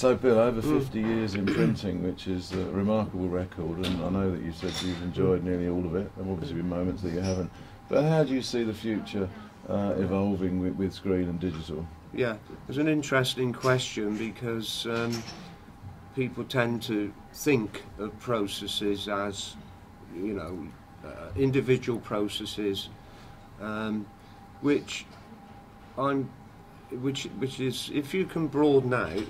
So Bill, over 50 years in printing, which is a remarkable record, and I know that you said you've enjoyed nearly all of it. There have obviously been moments that you haven't. But how do you see the future evolving with screen and digital? Yeah, it's an interesting question because people tend to think of processes as, you know, individual processes, which is, if you can broaden out,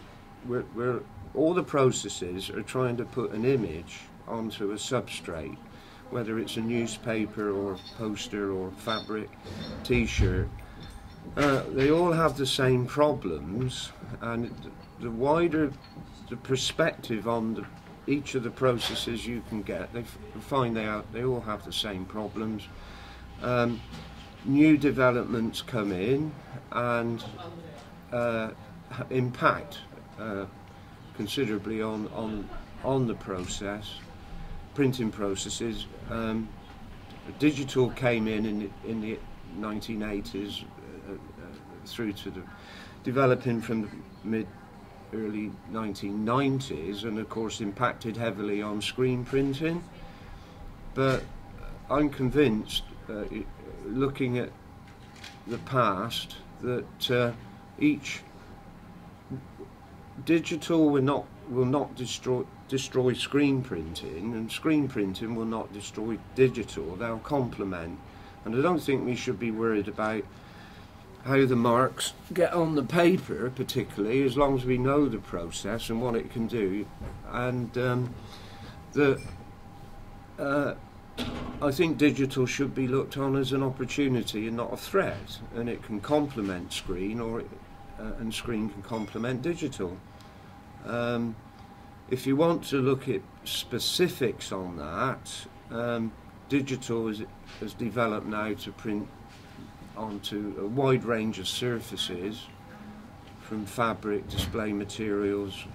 where all the processes are trying to put an image onto a substrate, whether it's a newspaper or poster or fabric t-shirt, they all have the same problems, and the wider the perspective on each of the processes you can get, they find they all have the same problems. New developments come in and impact considerably on the process, printing processes. Digital came in the 1980s through to the developing from the early 1990s, and of course impacted heavily on screen printing. But I'm convinced, looking at the past, that each digital will not destroy screen printing, and screen printing will not destroy digital. They'll complement, and I don't think we should be worried about how the marks get on the paper, particularly, as long as we know the process and what it can do. And I think digital should be looked on as an opportunity and not a threat, and it can complement screen, and screen can complement digital. If you want to look at specifics on that, digital has developed now to print onto a wide range of surfaces, from fabric, display materials,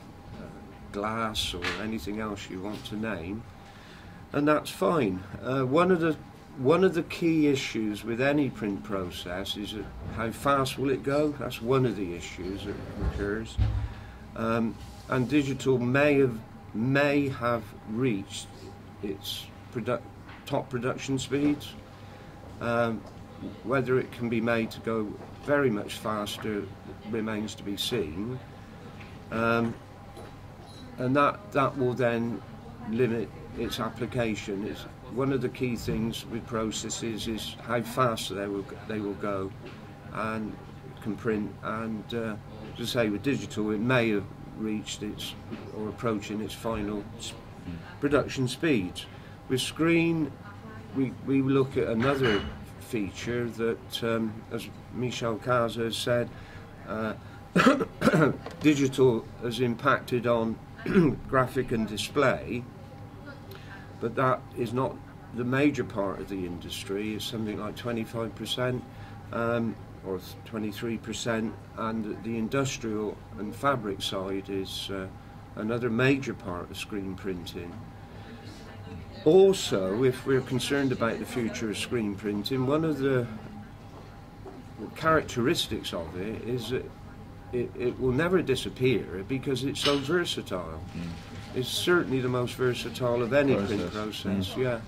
glass, or anything else you want to name, and that's fine. One of the key issues with any print process is how fast will it go. That's one of the issues that occurs, and digital may have reached its top production speeds. Whether it can be made to go very much faster remains to be seen, and that will then limit its application. It's one of the key things with processes is how fast they will go and can print. And as I say, with digital, it may have reached its or approaching its final production speeds. With screen, we look at another feature that, as Michel Casa has said, digital has impacted on graphic and display, but that is not the major part of the industry. It's something like 25%, or 23%, and the industrial and fabric side is another major part of screen printing. Also, if we're concerned about the future of screen printing, one of the characteristics of it is that it will never disappear because it's so versatile. It's certainly the most versatile of any print process. Yeah.